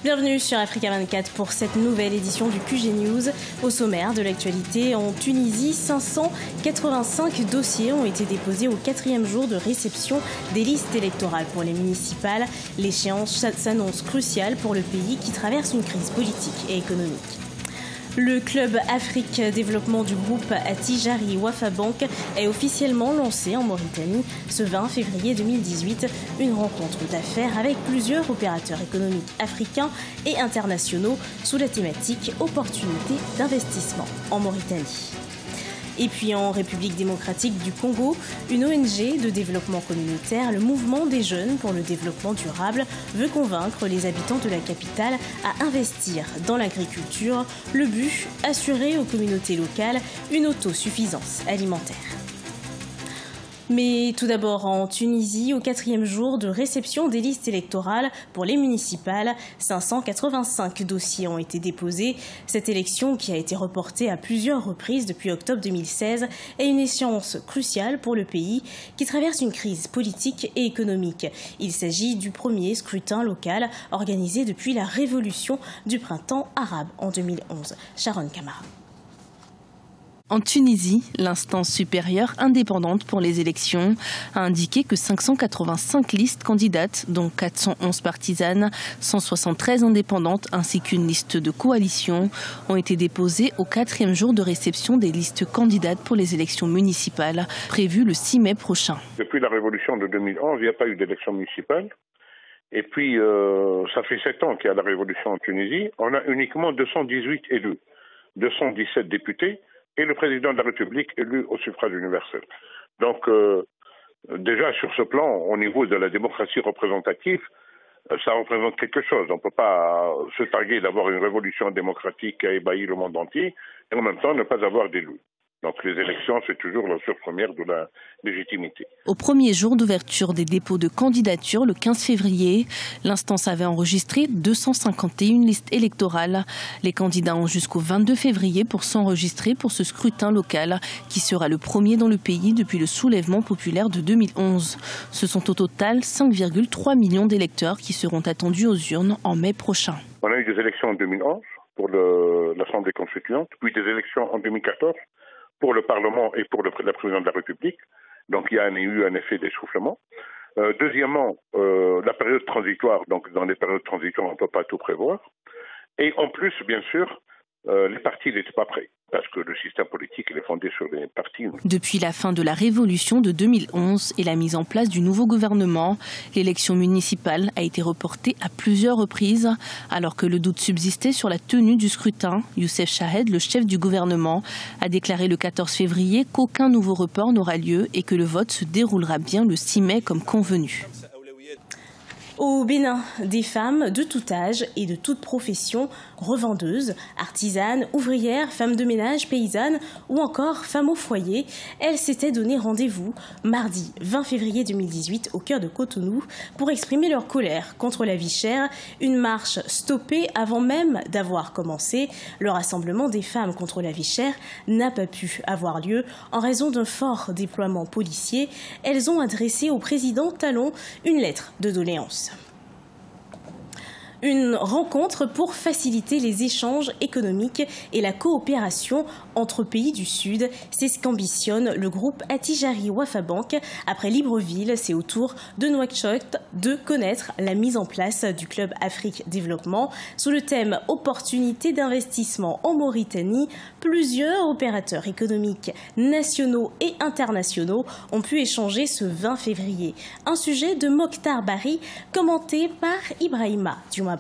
Bienvenue sur Africa 24 pour cette nouvelle édition du QG News. Au sommaire de l'actualité, en Tunisie, 585 dossiers ont été déposés au 4e jour de réception des listes électorales pour les municipales. L'échéance s'annonce cruciale pour le pays qui traverse une crise politique et économique. Le Club Afrique Développement du groupe Attijari Wafa Bank est officiellement lancé en Mauritanie ce 20 février 2018. Une rencontre d'affaires avec plusieurs opérateurs économiques africains et internationaux sous la thématique Opportunités d'investissement en Mauritanie. Et puis en République démocratique du Congo, une ONG de développement communautaire, le Mouvement des jeunes pour le développement durable, veut convaincre les habitants de la capitale à investir dans l'agriculture. Le but, assurer aux communautés locales une autosuffisance alimentaire. Mais tout d'abord en Tunisie, au 4e jour de réception des listes électorales pour les municipales, 585 dossiers ont été déposés. Cette élection, qui a été reportée à plusieurs reprises depuis octobre 2016, est une échéance cruciale pour le pays qui traverse une crise politique et économique. Il s'agit du premier scrutin local organisé depuis la révolution du printemps arabe en 2011. Sharon Kamara. En Tunisie, l'instance supérieure indépendante pour les élections a indiqué que 585 listes candidates, dont 411 partisanes, 173 indépendantes ainsi qu'une liste de coalition, ont été déposées au 4e jour de réception des listes candidates pour les élections municipales, prévues le 6 mai prochain. Depuis la révolution de 2011, il n'y a pas eu d'élection municipale. Et puis, ça fait 7 ans qu'il y a la révolution en Tunisie. On a uniquement 218 élus, 217 députés, et le président de la République élu au suffrage universel. Donc, déjà sur ce plan, au niveau de la démocratie représentative, ça représente quelque chose. On ne peut pas se targuer d'avoir une révolution démocratique qui a ébahi le monde entier et en même temps ne pas avoir d'élus. Donc les élections, c'est toujours la source première de la légitimité. Au premier jour d'ouverture des dépôts de candidature, le 15 février, l'instance avait enregistré 251 listes électorales. Les candidats ont jusqu'au 22 février pour s'enregistrer pour ce scrutin local, qui sera le premier dans le pays depuis le soulèvement populaire de 2011. Ce sont au total 5,3 millions d'électeurs qui seront attendus aux urnes en mai prochain. On a eu des élections en 2011 pour l'Assemblée constituante, puis des élections en 2014. Pour le Parlement et pour le président de la République. Donc il y a eu un effet d'essoufflement. Deuxièmement, la période transitoire. Donc dans les périodes transitoires, on ne peut pas tout prévoir. Et en plus, bien sûr, les partis n'étaient pas prêts. Parce que le système politique est fondé sur les partis. Depuis la fin de la révolution de 2011 et la mise en place du nouveau gouvernement, l'élection municipale a été reportée à plusieurs reprises. Alors que le doute subsistait sur la tenue du scrutin, Youssef Chahed, le chef du gouvernement, a déclaré le 14 février qu'aucun nouveau report n'aura lieu et que le vote se déroulera bien le 6 mai comme convenu. Au Bénin, des femmes de tout âge et de toute profession, revendeuses, artisanes, ouvrières, femmes de ménage, paysannes ou encore femmes au foyer, elles s'étaient donné rendez-vous mardi 20 février 2018 au cœur de Cotonou pour exprimer leur colère contre la vie chère. Une marche stoppée avant même d'avoir commencé. Le rassemblement des femmes contre la vie chère n'a pas pu avoir lieu en raison d'un fort déploiement policier. Elles ont adressé au président Talon une lettre de doléance. Une rencontre pour faciliter les échanges économiques et la coopération entre pays du Sud. C'est ce qu'ambitionne le groupe Attijari Wafa Bank. Après Libreville, c'est au tour de Nouakchott de connaître la mise en place du Club Afrique Développement. Sous le thème Opportunités d'investissement en Mauritanie, plusieurs opérateurs économiques nationaux et internationaux ont pu échanger ce 20 février. Un sujet de Mokhtar Bari commenté par Ibrahima Dioumaba.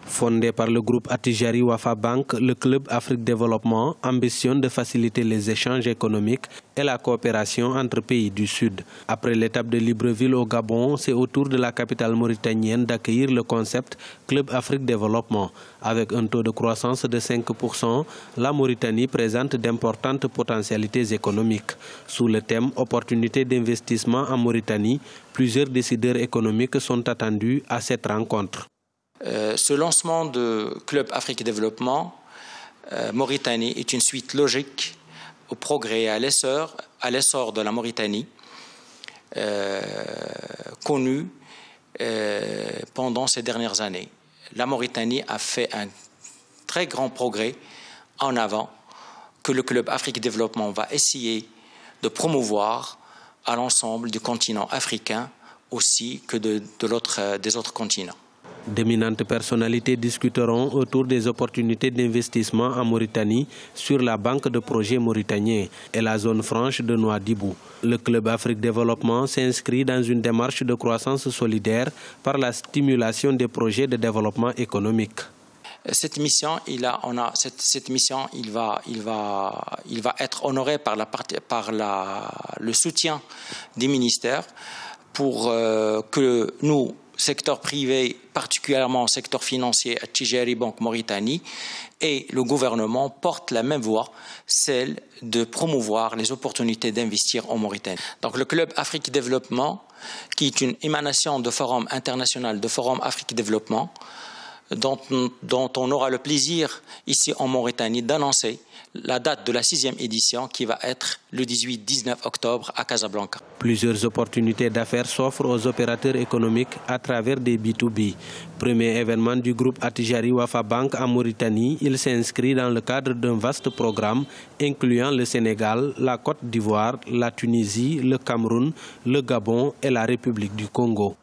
Fondé par le groupe Attijari Wafa Bank, le Club Afrique Développement ambitionne de faciliter les échanges économiques et la coopération entre pays du Sud. Après l'étape de Libreville au Gabon, c'est au tour de la capitale mauritanienne d'accueillir le concept Club Afrique Développement. Avec un taux de croissance de 5%, la Mauritanie présente d'importantes potentialités économiques. Sous le thème Opportunités d'investissement en Mauritanie, plusieurs décideurs économiques sont attendus à cette rencontre. Ce lancement de Club Afrique Développement Mauritanie est une suite logique au progrès et à l'essor de la Mauritanie, connue pendant ces dernières années. La Mauritanie a fait un très grand progrès en avant que le Club Afrique Développement va essayer de promouvoir à l'ensemble du continent africain aussi que des autres continents. D'éminentes personnalités discuteront autour des opportunités d'investissement en Mauritanie sur la banque de projets mauritanien et la zone franche de Nouadhibou. Le Club Afrique Développement s'inscrit dans une démarche de croissance solidaire par la stimulation des projets de développement économique. Cette mission, il va être honoré par le soutien des ministères pour que nous, secteur privé, particulièrement secteur financier, Attijari Banque Mauritanie, et le gouvernement portent la même voie, celle de promouvoir les opportunités d'investir en Mauritanie. Donc le Club Afrique Développement, qui est une émanation de Forum international de Forum Afrique Développement, dont on aura le plaisir ici en Mauritanie d'annoncer la date de la 6e édition qui va être le 18-19 octobre à Casablanca. Plusieurs opportunités d'affaires s'offrent aux opérateurs économiques à travers des B2B. Premier événement du groupe Attijari Wafa Bank en Mauritanie, il s'inscrit dans le cadre d'un vaste programme incluant le Sénégal, la Côte d'Ivoire, la Tunisie, le Cameroun, le Gabon et la République du Congo.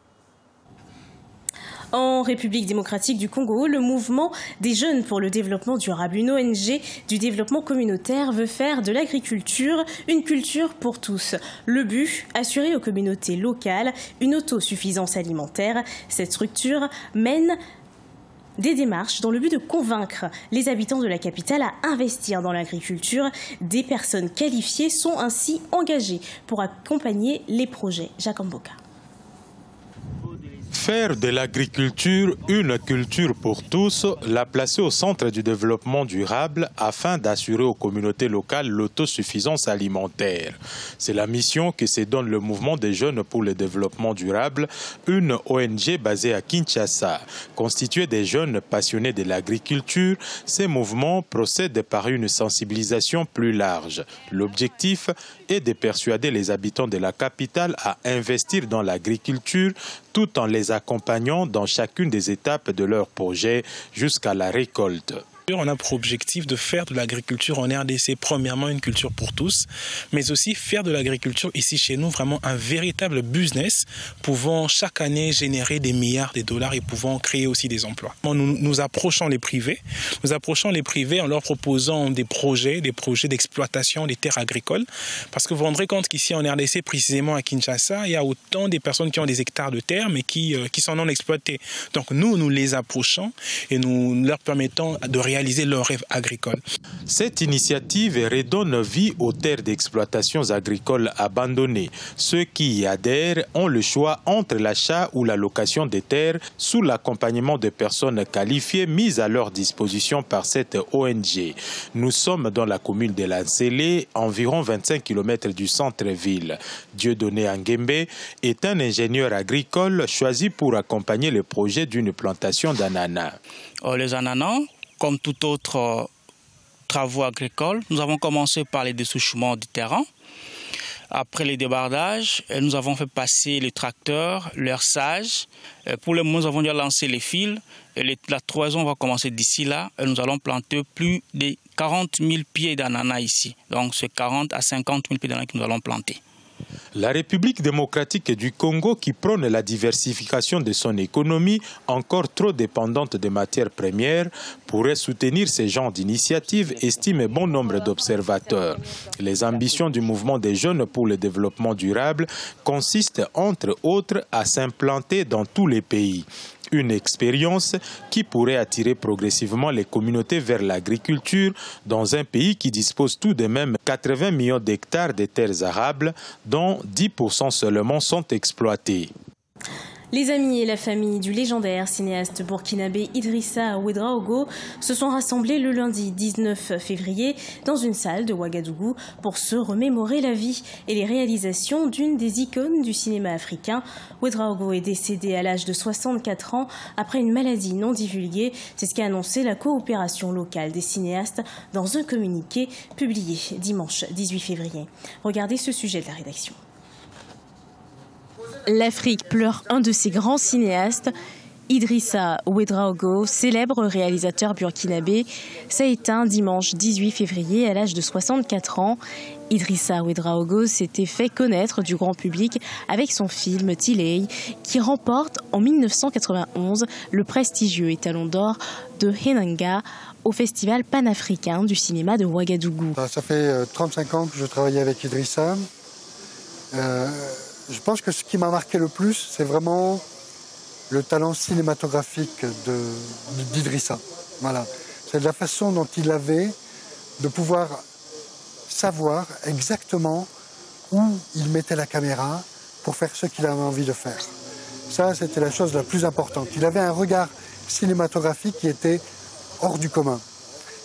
En République démocratique du Congo, le mouvement des jeunes pour le développement durable, une ONG du développement communautaire, veut faire de l'agriculture une culture pour tous. Le but, assurer aux communautés locales une autosuffisance alimentaire. Cette structure mène des démarches dans le but de convaincre les habitants de la capitale à investir dans l'agriculture. Des personnes qualifiées sont ainsi engagées pour accompagner les projets. Jacques Mboka. Faire de l'agriculture une culture pour tous, la placer au centre du développement durable afin d'assurer aux communautés locales l'autosuffisance alimentaire. C'est la mission que se donne le mouvement des jeunes pour le développement durable, une ONG basée à Kinshasa. Constituée des jeunes passionnés de l'agriculture, ces mouvements procèdent par une sensibilisation plus large. L'objectif est de persuader les habitants de la capitale à investir dans l'agriculture tout en les accompagnant dans chacune des étapes de leur projet jusqu'à la récolte. On a pour objectif de faire de l'agriculture en RDC, premièrement une culture pour tous, mais aussi faire de l'agriculture ici chez nous vraiment un véritable business, pouvant chaque année générer des milliards de dollars et pouvant créer aussi des emplois. Nous approchons les privés en leur proposant des projets d'exploitation des terres agricoles, parce que vous vous rendrez compte qu'ici en RDC, précisément à Kinshasa, il y a autant de personnes qui ont des hectares de terre, mais qui sont non exploités. Donc nous les approchons et nous leur permettons de réaliser leurs rêves agricoles. Cette initiative redonne vie aux terres d'exploitation agricoles abandonnées. Ceux qui y adhèrent ont le choix entre l'achat ou la location des terres sous l'accompagnement de personnes qualifiées mises à leur disposition par cette ONG. Nous sommes dans la commune de Lansélé, environ 25 km du centre-ville. Dieudonné Angembe est un ingénieur agricole choisi pour accompagner le projet d'une plantation d'ananas. Les ananas, comme tout autre travaux agricoles, nous avons commencé par les dessouchements du terrain. Après les débardages, nous avons fait passer les tracteurs, l'herçage. Pour le moment, nous avons déjà lancé les fils. Et la toison va commencer d'ici là. Et nous allons planter plus de 40 000 pieds d'ananas ici. Donc c'est 40 à 50 000 pieds d'ananas que nous allons planter. La République démocratique du Congo, qui prône la diversification de son économie, encore trop dépendante des matières premières, pourrait soutenir ce genre d'initiative, estime bon nombre d'observateurs. Les ambitions du mouvement des jeunes pour le développement durable consistent entre autres à s'implanter dans tous les pays. Une expérience qui pourrait attirer progressivement les communautés vers l'agriculture dans un pays qui dispose tout de même 80 millions d'hectares de terres arables, dont 10% seulement sont exploités. Les amis et la famille du légendaire cinéaste burkinabé Idrissa Ouedraogo se sont rassemblés le lundi 19 février dans une salle de Ouagadougou pour se remémorer la vie et les réalisations d'une des icônes du cinéma africain. Ouedraogo est décédé à l'âge de 64 ans après une maladie non divulguée. C'est ce qu'a annoncé la coopération locale des cinéastes dans un communiqué publié dimanche 18 février. Regardez ce sujet de la rédaction. L'Afrique pleure un de ses grands cinéastes. Idrissa Ouedraogo, célèbre réalisateur burkinabé, s'est éteint dimanche 18 février à l'âge de 64 ans. Idrissa Ouedraogo s'était fait connaître du grand public avec son film Tilei, qui remporte en 1991 le prestigieux étalon d'or de Henanga au Festival panafricain du cinéma de Ouagadougou. Ça fait 35 ans que je travaillais avec Idrissa. Je pense que ce qui m'a marqué le plus, c'est vraiment le talent cinématographique d'Idrissa. Voilà. C'est la façon dont il avait de pouvoir savoir exactement où il mettait la caméra pour faire ce qu'il avait envie de faire. Ça, c'était la chose la plus importante. Il avait un regard cinématographique qui était hors du commun.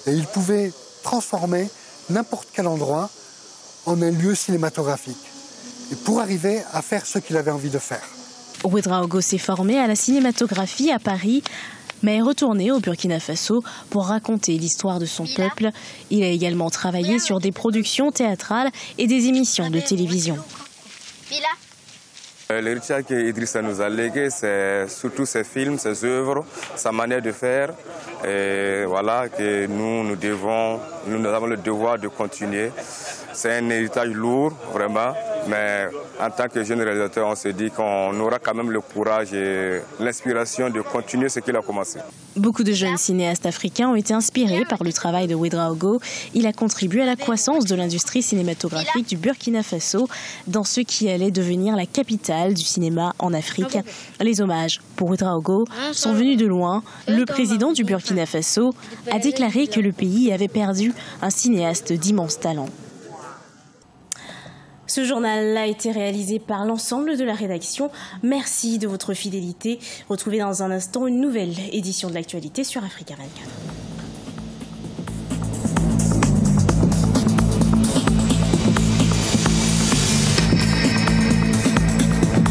Et il pouvait transformer n'importe quel endroit en un lieu cinématographique. Et pour arriver à faire ce qu'il avait envie de faire. Ouedraogo s'est formé à la cinématographie à Paris, mais est retourné au Burkina Faso pour raconter l'histoire de son peuple. Il a également travaillé sur des productions théâtrales et des émissions de télévision. L'héritage qu'Idrissa nous a légué, c'est surtout ses films, ses œuvres, sa manière de faire. Et voilà, que nous avons le devoir de continuer. C'est un héritage lourd, vraiment, mais en tant que jeune réalisateur, on se dit qu'on aura quand même le courage et l'inspiration de continuer ce qu'il a commencé. Beaucoup de jeunes cinéastes africains ont été inspirés par le travail de Ouedraogo. Il a contribué à la croissance de l'industrie cinématographique du Burkina Faso, dans ce qui allait devenir la capitale du cinéma en Afrique. Les hommages pour Ouedraogo sont venus de loin. Le président du Burkina Faso a déclaré que le pays avait perdu un cinéaste d'immense talent. Ce journal a été réalisé par l'ensemble de la rédaction. Merci de votre fidélité. Retrouvez dans un instant une nouvelle édition de l'actualité sur Africa 24.